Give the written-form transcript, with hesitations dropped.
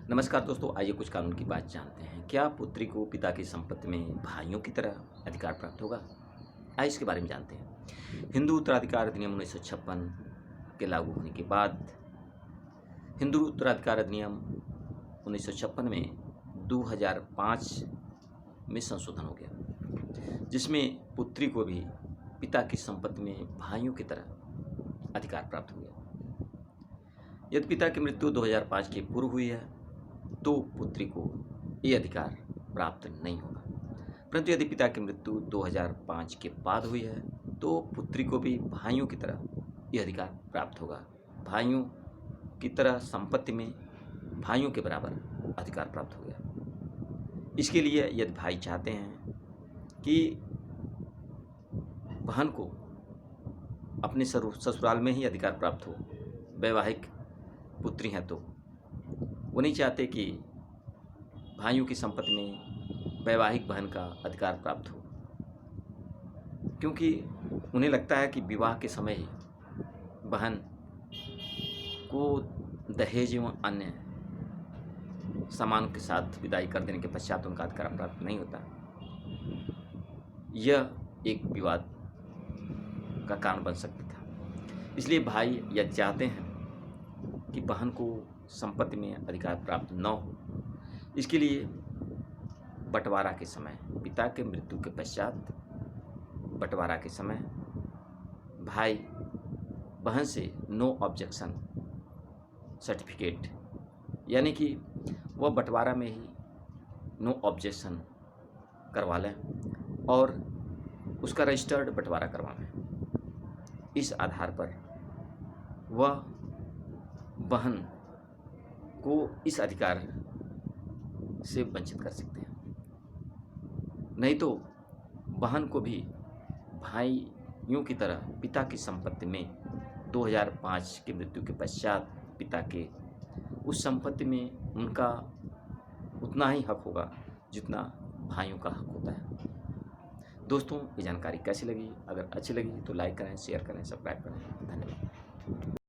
नमस्कार दोस्तों, आइए कुछ कानून की बात जानते हैं। क्या पुत्री को पिता की संपत्ति में भाइयों की तरह अधिकार प्राप्त होगा? आइए इसके बारे में जानते हैं। हिंदू उत्तराधिकार अधिनियम 1956 के लागू होने के बाद हिंदू उत्तराधिकार अधिनियम 1956 में 2005 में संशोधन हो गया, जिसमें पुत्री को भी पिता की संपत्ति में भाइयों की तरह अधिकार प्राप्त हो गया। यदि पिता की मृत्यु 2005 के पूर्व हुई है तो पुत्री को ये अधिकार प्राप्त नहीं होगा, परंतु यदि पिता की मृत्यु 2005 के बाद हुई है तो पुत्री को भी भाइयों की तरह ये अधिकार प्राप्त होगा। भाइयों की तरह संपत्ति में भाइयों के बराबर अधिकार प्राप्त हो गया। इसके लिए यदि भाई चाहते हैं कि बहन को अपने ससुराल में ही अधिकार प्राप्त हो, वैवाहिक पुत्री हैं तो वो नहीं चाहते कि भाइयों की संपत्ति में वैवाहिक बहन का अधिकार प्राप्त हो, क्योंकि उन्हें लगता है कि विवाह के समय ही बहन को दहेज एवं अन्य सामान के साथ विदाई कर देने के पश्चात उनका अधिकार प्राप्त नहीं होता। यह एक विवाद का कारण बन सकता था। इसलिए भाई यह चाहते हैं कि बहन को संपत्ति में अधिकार प्राप्त न हो, इसके लिए बंटवारा के समय, पिता के मृत्यु के पश्चात बंटवारा के समय भाई बहन से नो ऑब्जेक्शन सर्टिफिकेट, यानी कि वह बंटवारा में ही नो ऑब्जेक्शन करवा लें और उसका रजिस्टर्ड बंटवारा करवाएं। इस आधार पर वह बहन को इस अधिकार से वंचित कर सकते हैं। नहीं तो बहन को भी भाइयों की तरह पिता की संपत्ति में 2005 की मृत्यु के पश्चात पिता के उस संपत्ति में उनका उतना ही हक होगा जितना भाइयों का हक होता है। दोस्तों, ये जानकारी कैसी लगी? अगर अच्छी लगी तो लाइक करें, शेयर करें, सब्सक्राइब करें। धन्यवाद।